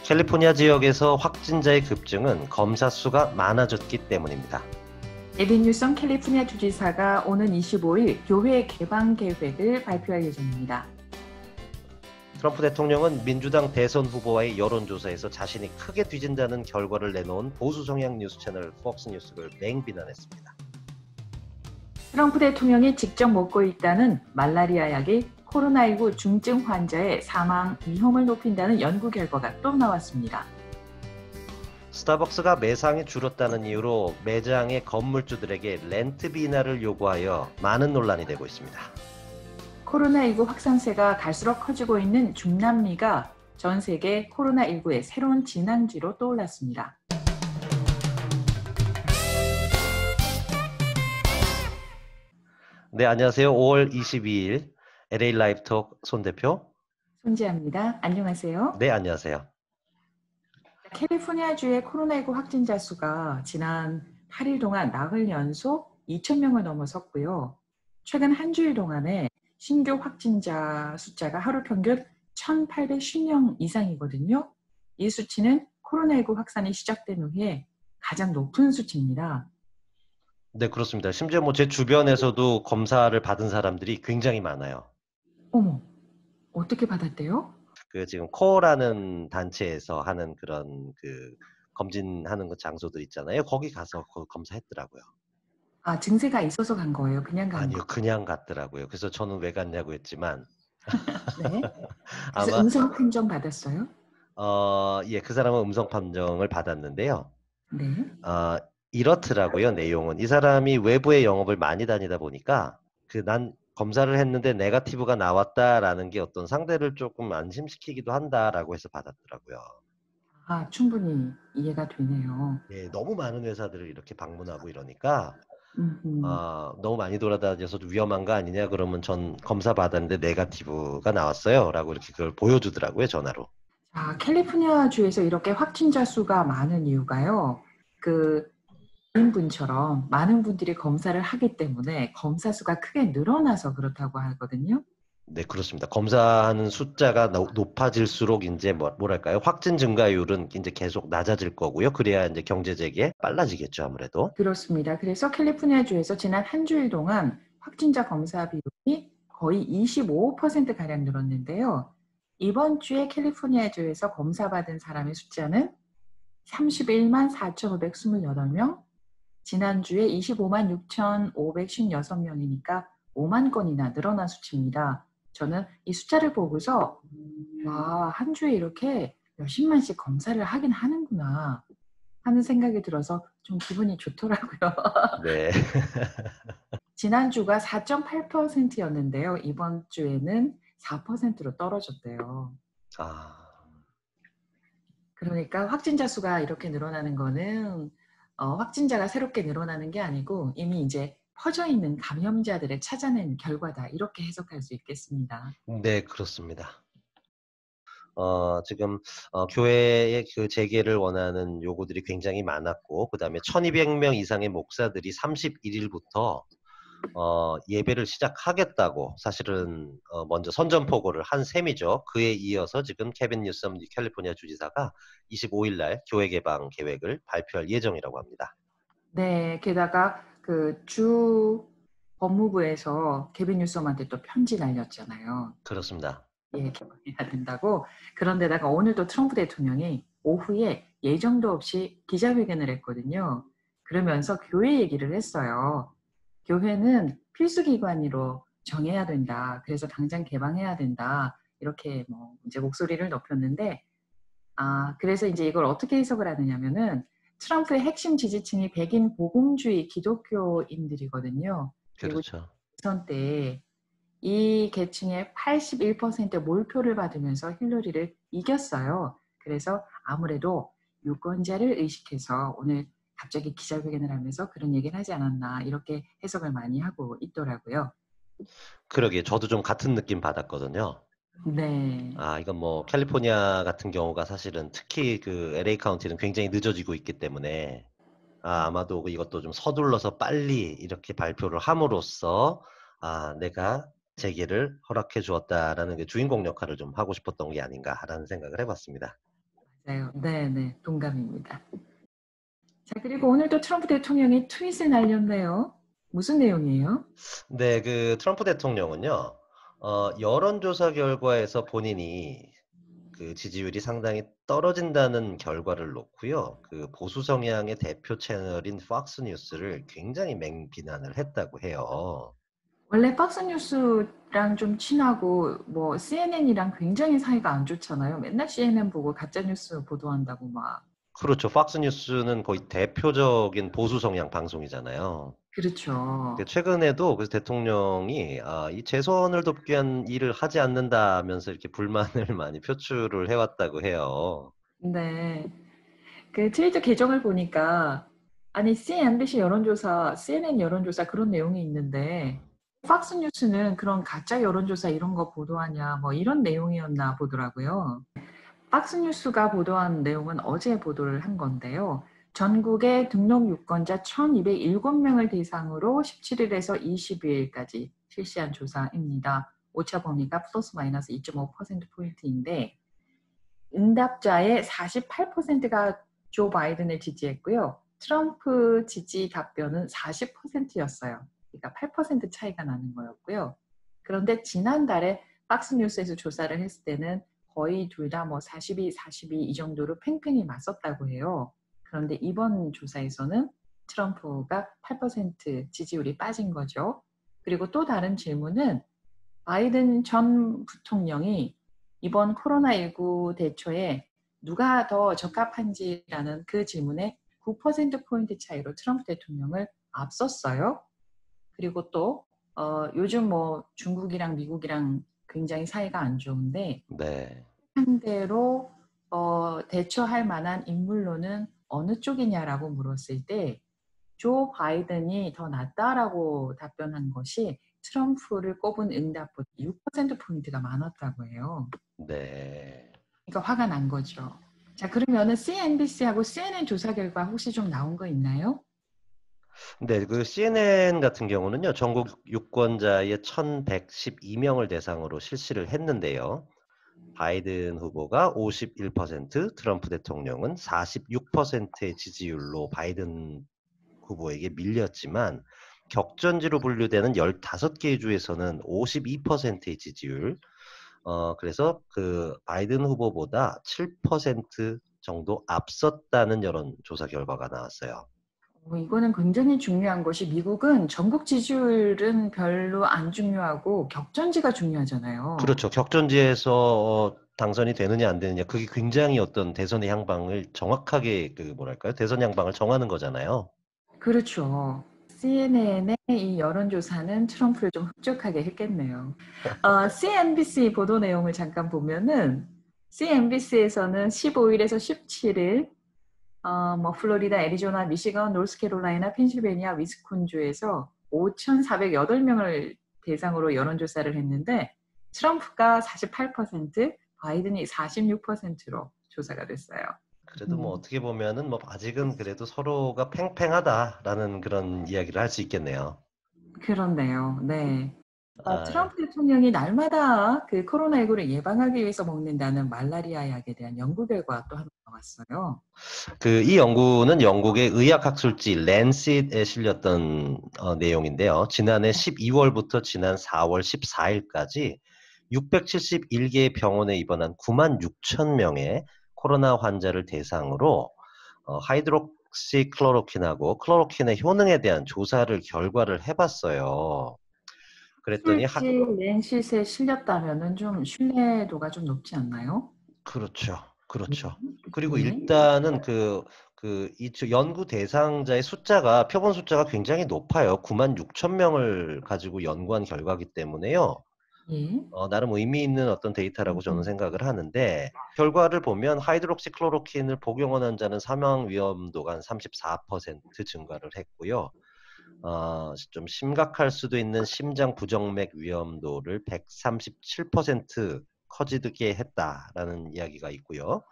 캘리포니아 지역에서 확진자의 급증은 검사 수가 많아졌기 때문입니다. 게빈 뉴섬 캘리포니아 주지사가 오는 25일 교회 개방 계획을 발표할 예정입니다. 트럼프 대통령은 민주당 대선 후보와의 여론조사에서 자신이 크게 뒤진다는 결과를 내놓은 보수 성향 뉴스 채널 폭스뉴스를 맹비난했습니다. 트럼프 대통령이 직접 먹고 있다는 말라리아 약이 코로나19 중증 환자의 사망 위험을 높인다는 연구 결과가 또 나왔습니다. 스타벅스가 매상이 줄었다는 이유로 매장의 건물주들에게 렌트비 인하를 요구하여 많은 논란이 되고 있습니다. 코로나19 확산세가 갈수록 커지고 있는 중남미가 전 세계 코로나19의 새로운 진앙지로 떠올랐습니다. 네, 안녕하세요. 5월 22일 LA 라이브톡 손 대표. 손지아입니다. 안녕하세요. 네, 안녕하세요. 캘리포니아주의 코로나19 확진자 수가 지난 8일 동안 나흘 연속 2,000명을 넘어섰고요. 최근 한 주일 동안에 신규 확진자 숫자가 하루 평균 1,810명 이상이거든요. 이 수치는 코로나19 확산이 시작된 후에 가장 높은 수치입니다. 네, 그렇습니다. 심지어 제 주변에서도 검사를 받은 사람들이 굉장히 많아요. 어머, 어떻게 받았대요? 지금 코어라는 단체에서 하는 그런 검진하는 장소들 있잖아요. 거기 가서 검사했더라고요. 아, 증세가 있어서 간 거예요? 그냥 간 아니요, 거? 그냥 갔더라고요. 그래서 저는 왜 갔냐고 했지만 네. 그래서 아마 음성 판정 받았어요? 예, 그 사람은 음성 판정을 받았는데요. 네. 이렇더라고요, 내용은. 이 사람이 외부에 영업을 많이 다니다 보니까 난 검사를 했는데 네거티브가 나왔다라는 게 어떤 상대를 조금 안심시키기도 한다라고 해서 받았더라고요. 아, 충분히 이해가 되네요. 예, 너무 많은 회사들을 이렇게 방문하고 이러니까 음흠. 너무 많이 돌아다녀서 위험한 거 아니냐 그러면 전 검사 받았는데 네거티브가 나왔어요 라고 이렇게 그걸 보여주더라고요, 전화로. 자, 캘리포니아 주에서 이렇게 확진자 수가 많은 이유가요. 분처럼 많은 분들이 검사를 하기 때문에 검사 수가 크게 늘어나서 그렇다고 하거든요. 네, 그렇습니다. 검사하는 숫자가 높아질수록 이제 뭐랄까요? 확진 증가율은 이제 계속 낮아질 거고요. 그래야 이제 경제 재개 빨라지겠죠, 아무래도. 그렇습니다. 그래서 캘리포니아 주에서 지난 한 주일 동안 확진자 검사 비율이 거의 25%가량 늘었는데요. 이번 주에 캘리포니아 주에서 검사받은 사람의 숫자는 31만 4,528명, 지난주에 25만 6,556명이니까 5만 건이나 늘어난 수치입니다. 저는 이 숫자를 보고서 와, 한 주에 이렇게 몇십만씩 검사를 하긴 하는구나 하는 생각이 들어서 좀 기분이 좋더라고요. 네. 지난주가 4.8%였는데요. 이번 주에는 4%로 떨어졌대요. 그러니까 확진자 수가 이렇게 늘어나는 거는 확진자가 새롭게 늘어나는 게 아니고 이미 이제 퍼져 있는 감염자들을 찾아낸 결과다. 이렇게 해석할 수 있겠습니다. 네, 그렇습니다. 지금 교회의 재개를 원하는 요구들이 굉장히 많았고, 그다음에 1,200명 이상의 목사들이 31일부터 예배를 시작하겠다고 사실은 먼저 선전포고를 한 셈이죠. 그에 이어서 지금 케빈 뉴섬 캘리포니아 주지사가 25일 날 교회 개방 계획을 발표할 예정이라고 합니다. 네, 게다가 주 법무부에서 케빈 뉴섬한테 또 편지 날렸잖아요. 그렇습니다. 예, 개방해야 된다고. 그런데다가 오늘도 트럼프 대통령이 오후에 예정도 없이 기자회견을 했거든요. 그러면서 교회 얘기를 했어요. 교회는 필수기관으로 정해야 된다. 그래서 당장 개방해야 된다. 이렇게 이제 목소리를 높였는데, 그래서 이제 이걸 어떻게 해석을 하느냐면은 트럼프의 핵심 지지층이 백인 복음주의 기독교인들이거든요. 그리고 그렇죠. 대선 때 이 계층의 81% 몰표를 받으면서 힐러리를 이겼어요. 그래서 아무래도 유권자를 의식해서 오늘 갑자기 기자회견을 하면서 그런 얘기를 하지 않았나 이렇게 해석을 많이 하고 있더라고요. 그러게요. 저도 좀 같은 느낌 받았거든요. 네. 이건 캘리포니아 같은 경우가 사실은 특히 LA 카운티는 굉장히 늦어지고 있기 때문에 아마도 이것도 좀 서둘러서 빨리 이렇게 발표를 함으로써 내가 재개를 허락해 주었다라는 주인공 역할을 좀 하고 싶었던 게 아닌가라는 생각을 해봤습니다. 맞아요. 네네. 동감입니다. 자, 그리고 오늘 또 트럼프 대통령이 트윗을 날렸네요. 무슨 내용이에요? 네, 그 트럼프 대통령은요, 여론조사 결과에서 본인이 그 지지율이 상당히 떨어진다는 결과를 놓고요. 그 보수 성향의 대표 채널인 팍스 뉴스를 굉장히 맹비난을 했다고 해요. 원래 박스뉴스랑 좀 친하고 뭐 CNN이랑 굉장히 사이가 안 좋잖아요. 맨날 CNN 보고 가짜뉴스 보도한다고 막. 그렇죠. 팍스 뉴스는 거의 대표적인 보수 성향 방송이잖아요. 그 그렇죠. 최근에도 그래서 대통령이 이 재선을 돕기 위한 일을 하지 않는다면서 이렇게 불만을 많이 표출을 해왔다고 해요. 네. 그 트위터 계정을 보니까 아니 CNBC 여론조사, CNN 여론조사 그런 내용이 있는데 팍스뉴스는 그런 가짜 여론조사 이런 거 보도하냐 뭐 이런 내용이었나 보더라고요. 팍스뉴스가 보도한 내용은 어제 보도를 한 건데요. 전국의 등록 유권자 1,207명을 대상으로 17일에서 22일까지 실시한 조사입니다. 오차 범위가 플러스 마이너스 2.5%포인트인데 응답자의 48%가 조 바이든을 지지했고요. 트럼프 지지 답변은 40%였어요. 그러니까 8% 차이가 나는 거였고요. 그런데 지난달에 박스뉴스에서 조사를 했을 때는 거의 둘 다 뭐 42, 42 이 정도로 팽팽히 맞섰다고 해요. 그런데 이번 조사에서는 트럼프가 8% 지지율이 빠진 거죠. 그리고 또 다른 질문은 바이든 전 부통령이 이번 코로나19 대처에 누가 더 적합한지라는 그 질문에 9%포인트 차이로 트럼프 대통령을 앞섰어요. 그리고 또 요즘 뭐 중국이랑 미국이랑 굉장히 사이가 안 좋은데 네. 상대로 대처할 만한 인물로는 어느 쪽이냐라고 물었을 때 조 바이든이 더 낫다라고 답변한 것이 트럼프를 꼽은 응답보다 6%포인트가 많았다고 해요. 네. 그러니까 화가 난 거죠. 자, 그러면은 CNBC하고 CNN 조사 결과 혹시 좀 나온 거 있나요? 네, 그 CNN 같은 경우는요, 전국 유권자의 1,112명을 대상으로 실시를 했는데요. 바이든 후보가 51%, 트럼프 대통령은 46%의 지지율로 바이든 후보에게 밀렸지만 격전지로 분류되는 15개의 주에서는 52%의 지지율, 그래서 그 바이든 후보보다 7% 정도 앞섰다는 여론조사 결과가 나왔어요. 이거는 굉장히 중요한 것이 미국은 전국 지지율은 별로 안 중요하고 격전지가 중요하잖아요. 그렇죠. 격전지에서 당선이 되느냐 안 되느냐 그게 굉장히 어떤 대선의 향방을 정확하게 그 뭐랄까요? 대선 향방을 정하는 거잖아요. 그렇죠. CNN의 이 여론조사는 트럼프를 좀 흡족하게 했겠네요. CNBC 보도 내용을 잠깐 보면은 CNBC에서는 15일에서 17일 뭐 플로리다, 애리조나, 미시건, 노스캐롤라이나, 펜실베니아, 위스콘주에서 5,408명을 대상으로 여론조사를 했는데 트럼프가 48%, 바이든이 46%로 조사가 됐어요. 그래도 뭐 어떻게 보면은 뭐 아직은 그래도 서로가 팽팽하다라는 그런 이야기를 할 수 있겠네요. 그렇네요. 네. 아, 트럼프 대통령이 날마다 그 코로나19를 예방하기 위해서 먹는다는 말라리아 약에 대한 연구 결과 또 하나 나왔어요. 그 이 연구는 영국의 의학학술지 랜싯에 실렸던 내용인데요. 지난해 12월부터 지난 4월 14일까지 671개의 병원에 입원한 9만 6천 명의 코로나 환자를 대상으로 하이드록시클로로킨하고 클로로킨의 효능에 대한 조사를 결과를 해봤어요. 그랬더니 술지 렌싯에 실렸다면은 좀 신뢰도가 좀 높지 않나요? 그렇죠. 예. 그렇죠. 그리고 예. 일단은 이 연구 대상자의 숫자가, 표본 숫자가 굉장히 높아요. 9만 6천 명을 가지고 연구한 결과기 때문에요. 예. 나름 의미 있는 어떤 데이터라고 저는 생각을 하는데, 결과를 보면 하이드록시클로로킨을 복용한 환자는 사망 위험도가 한 34% 증가를 했고요. 좀 심각할 수도 있는 심장 부정맥 위험도를 137% 커지게 했다라는 이야기가 있고요.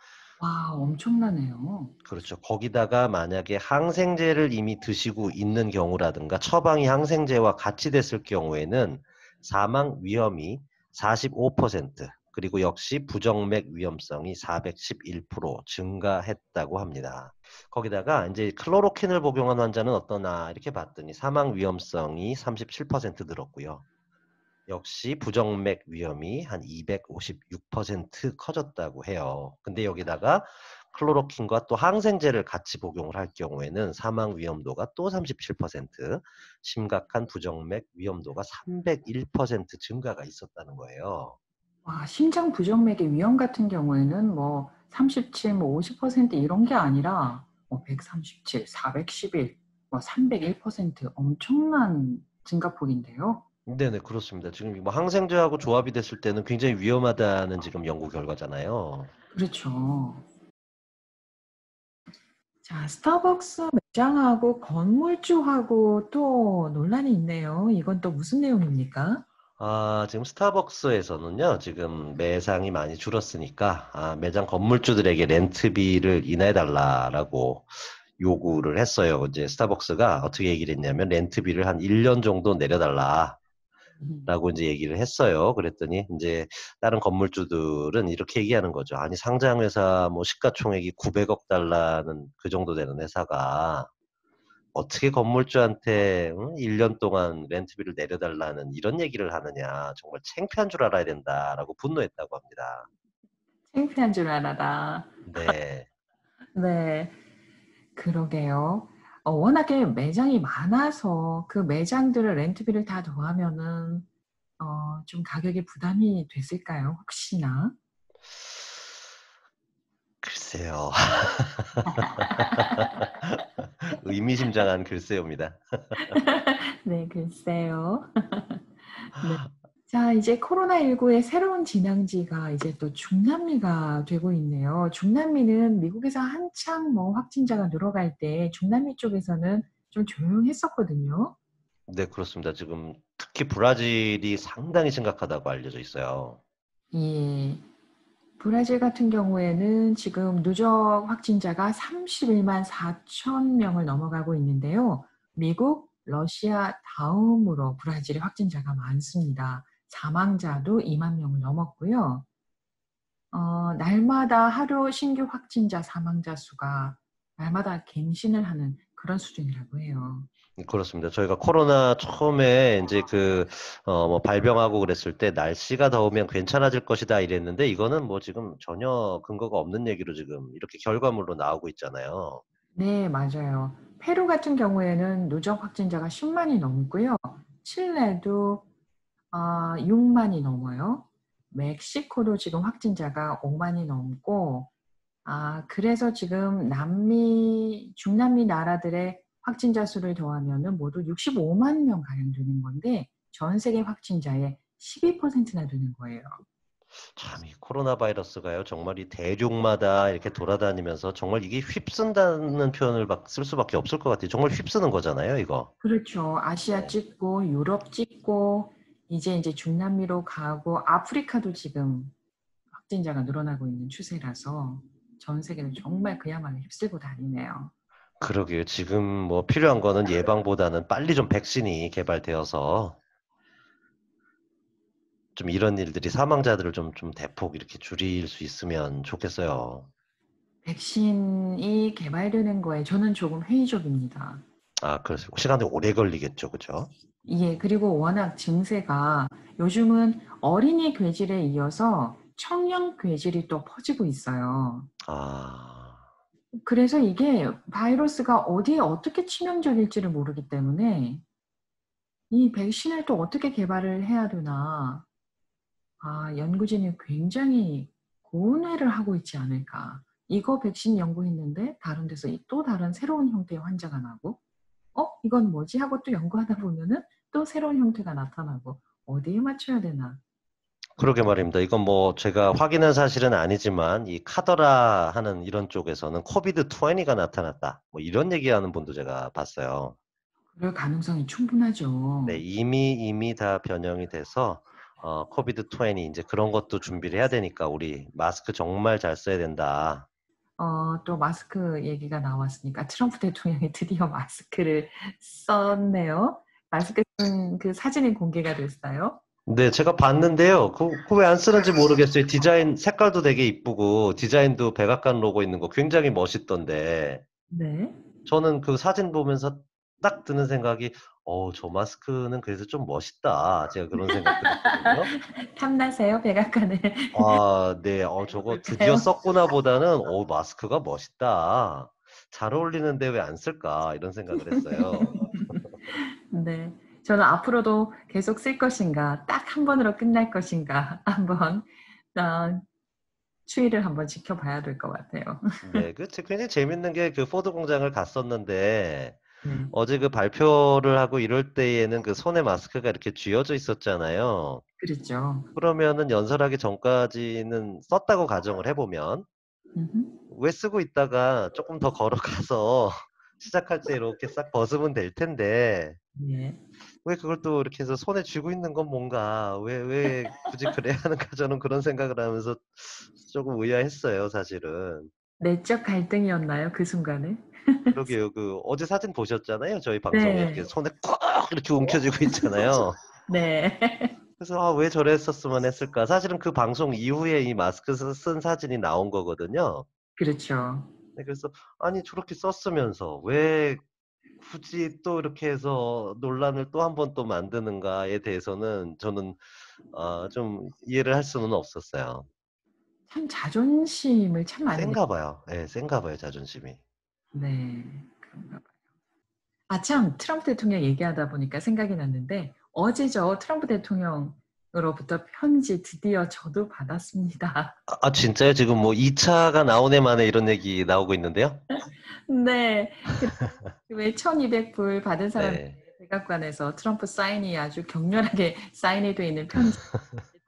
와, 엄청나네요. 그렇죠. 거기다가 만약에 항생제를 이미 드시고 있는 경우라든가 처방이 항생제와 같이 됐을 경우에는 사망 위험이 45%, 그리고 역시 부정맥 위험성이 411% 증가했다고 합니다. 거기다가 이제 클로로킨을 복용한 환자는 어떠나 이렇게 봤더니 사망 위험성이 37% 늘었고요. 역시 부정맥 위험이 한 256% 커졌다고 해요. 근데 여기다가 클로로킨과 또 항생제를 같이 복용을 할 경우에는 사망 위험도가 또 37%, 심각한 부정맥 위험도가 301% 증가가 있었다는 거예요. 와, 심장 부정맥의 위험 같은 경우에는 뭐 37, 뭐 50% 이런 게 아니라 뭐 137, 411, 뭐 301% 엄청난 증가폭인데요. 네네, 그렇습니다. 지금 뭐 항생제하고 조합이 됐을 때는 굉장히 위험하다는 지금 연구 결과잖아요. 그렇죠. 자, 스타벅스 매장하고 건물주하고 또 논란이 있네요. 이건 또 무슨 내용입니까? 지금 스타벅스에서는요, 지금 매상이 많이 줄었으니까, 매장 건물주들에게 렌트비를 인하해달라라고 요구를 했어요. 이제 스타벅스가 어떻게 얘기를 했냐면, 렌트비를 한 1년 정도 내려달라라고 음. 이제 얘기를 했어요. 그랬더니, 이제 다른 건물주들은 이렇게 얘기하는 거죠. 아니, 상장회사 뭐 시가총액이 900억 달러는 그 정도 되는 회사가, 어떻게 건물주한테 1년 동안 렌트비를 내려달라는 이런 얘기를 하느냐. 정말 창피한 줄 알아야 된다라고 분노했다고 합니다. 창피한 줄 알아라. 네. 네, 그러게요. 워낙에 매장이 많아서 그 매장들을 렌트비를 다 더하면은 좀 가격이 부담이 됐을까요? 혹시나? 글쎄요. 의미심장한 글쎄요입니다. 네, 글쎄요. 네. 자, 이제 코로나19의 새로운 진앙지가 이제 또 중남미가 되고 있네요. 중남미는 미국에서 한창 뭐 확진자가 늘어갈 때 중남미 쪽에서는 좀 조용했었거든요. 네, 그렇습니다. 지금 특히 브라질이 상당히 심각하다고 알려져 있어요. 예. 브라질 같은 경우에는 지금 누적 확진자가 31만 4천 명을 넘어가고 있는데요. 미국, 러시아 다음으로 브라질의 확진자가 많습니다. 사망자도 2만 명을 넘었고요. 날마다 하루 신규 확진자 사망자 수가 날마다 갱신을 하는 그런 수준이라고 해요. 그렇습니다. 저희가 코로나 처음에 이제 뭐 발병하고 그랬을 때 날씨가 더우면 괜찮아질 것이다 이랬는데 이거는 뭐 지금 전혀 근거가 없는 얘기로 지금 이렇게 결과물로 나오고 있잖아요. 네, 맞아요. 페루 같은 경우에는 누적 확진자가 10만이 넘고요. 칠레도 6만이 넘어요. 멕시코도 지금 확진자가 5만이 넘고, 그래서 지금 중남미 나라들의 확진자 수를 더하면은 모두 65만 명 가량 되는 건데, 전 세계 확진자의 12%나 되는 거예요. 참 이 코로나 바이러스가요. 정말 이 대륙마다 이렇게 돌아다니면서 정말 이게 휩쓴다는 표현을 막 쓸 수밖에 없을 것 같아요. 정말 휩쓰는 거잖아요, 이거. 그렇죠. 아시아 네. 찍고, 유럽 찍고, 이제 중남미로 가고, 아프리카도 지금 확진자가 늘어나고 있는 추세라서 전 세계를 정말 그야말로 휩쓸고 다니네요. 그러게요. 지금 뭐 필요한 거는 예방보다는 빨리 좀 백신이 개발되어서 좀 이런 일들이 사망자들을 좀 대폭 이렇게 줄일 수 있으면 좋겠어요. 백신이 개발되는 거에 저는 조금 회의적입니다. 그래서 시간이 오래 걸리겠죠. 그죠? 예, 그리고 워낙 증세가 요즘은 어린이 괴질에 이어서 청년 괴질이 또 퍼지고 있어요. 아. 그래서 이게 바이러스가 어디에 어떻게 치명적일지를 모르기 때문에 이 백신을 또 어떻게 개발을 해야 되나, 연구진이 굉장히 고뇌를 하고 있지 않을까. 이거 백신 연구했는데 다른 데서 또 다른 새로운 형태의 환자가 나고, 이건 뭐지? 하고 또 연구하다 보면은 또 새로운 형태가 나타나고, 어디에 맞춰야 되나. 그러게 말입니다. 이건 뭐 제가 확인한 사실은 아니지만 이 카더라 하는 이런 쪽에서는 코비드20가 나타났다. 뭐 이런 얘기하는 분도 제가 봤어요. 그럴 가능성이 충분하죠. 네, 이미 다 변형이 돼서 코비드20 인제 그런 것도 준비를 해야 되니까 우리 마스크 정말 잘 써야 된다. 또 마스크 얘기가 나왔으니까 트럼프 대통령이 드디어 마스크를 썼네요. 마스크 쓴 그 사진이 공개가 됐어요. 네, 제가 봤는데요. 그 왜 안 쓰는지 모르겠어요. 디자인 색깔도 되게 이쁘고 디자인도 백악관 로고 있는 거 굉장히 멋있던데 네. 저는 그 사진 보면서 딱 드는 생각이 저 마스크는 그래도 좀 멋있다. 제가 그런 생각 들었거든요. 탐나세요? 백악관을 아, 네. 저거 드디어 다녀볼까요? 썼구나 보다는 마스크가 멋있다. 잘 어울리는데 왜 안 쓸까? 이런 생각을 했어요. 네. 저는 앞으로도 계속 쓸 것인가, 딱 한 번으로 끝날 것인가, 한번 추이를 한번 지켜봐야 될 것 같아요. 네, 굉장히 재밌는 게 그 포드 공장을 갔었는데 네. 어제 그 발표를 하고 이럴 때에는 그 손에 마스크가 이렇게 쥐어져 있었잖아요. 그렇죠. 그러면은 연설하기 전까지는 썼다고 가정을 해보면 음흠. 왜 쓰고 있다가 조금 더 걸어가서 시작할 때 이렇게 싹 벗으면 될 텐데 예. 왜 그걸 또 이렇게 해서 손에 쥐고 있는 건 뭔가 왜 굳이 그래야 하는가 저는 그런 생각을 하면서 조금 의아했어요, 사실은. 내적 갈등이었나요? 그 순간에? 그러게요. 그 어제 사진 보셨잖아요. 저희 방송에 이렇게 네. 손에 꽉 이렇게 움켜쥐고 있잖아요. 네. 그래서 왜 저랬었으면 했을까? 사실은 그 방송 이후에 이 마스크 쓴 사진이 나온 거거든요. 그렇죠. 네, 그래서 아니 저렇게 썼으면서 왜 굳이 또 이렇게 해서 논란을 또 한 번 또 만드는가에 대해서는 저는 좀 이해를 할 수는 없었어요. 참 자존심을 참 많이 센가 봐요. 예, 센가 봐요, 자존심이. 네. 그런가 봐요. 아 참 트럼프 대통령 얘기하다 보니까 생각이 났는데 어제 저 트럼프 대통령으로부터 편지 드디어 저도 받았습니다. 진짜요? 지금 뭐 2 차가 나오네 만에 이런 얘기 나오고 있는데요? 네. 왜 1,200불 받은 사람한테 네. 백악관에서 트럼프 사인이 아주 격렬하게 사인이 돼 있는 편지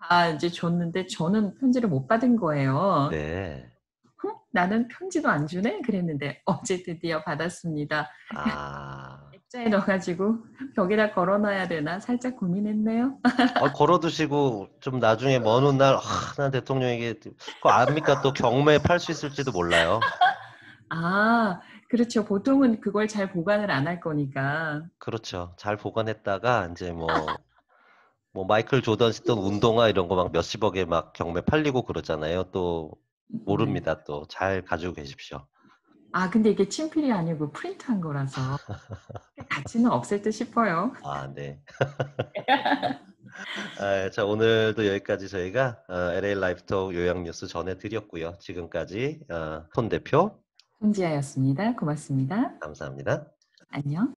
다 이제 줬는데 저는 편지를 못 받은 거예요. 네. 나는 편지도 안 주네? 그랬는데 어제 드디어 받았습니다. 아. 액자에 넣어 가지고 벽에다 걸어 놔야 되나 살짝 고민했네요. 걸어두시고 좀 나중에 먼 훗날 난 대통령에게 그거 압니까? 또 경매에 팔 수 있을지도 몰라요. 아 그렇죠. 보통은 그걸 잘 보관을 안 할 거니까. 그렇죠. 잘 보관했다가 인제 뭐 마이클 조던 신던 운동화 이런 거 막 몇십억에 막 경매 팔리고 그러잖아요. 또 네. 모릅니다 또. 잘 가지고 계십시오. 아 근데 이게 친필이 아니고 프린트한 거라서 가치는 없을 듯 싶어요. 네. 자, 오늘도 여기까지 저희가 LA 라이프톡 요약 뉴스 전해 드렸고요. 지금까지 손 대표 손지아였습니다. 고맙습니다. 감사합니다. 안녕.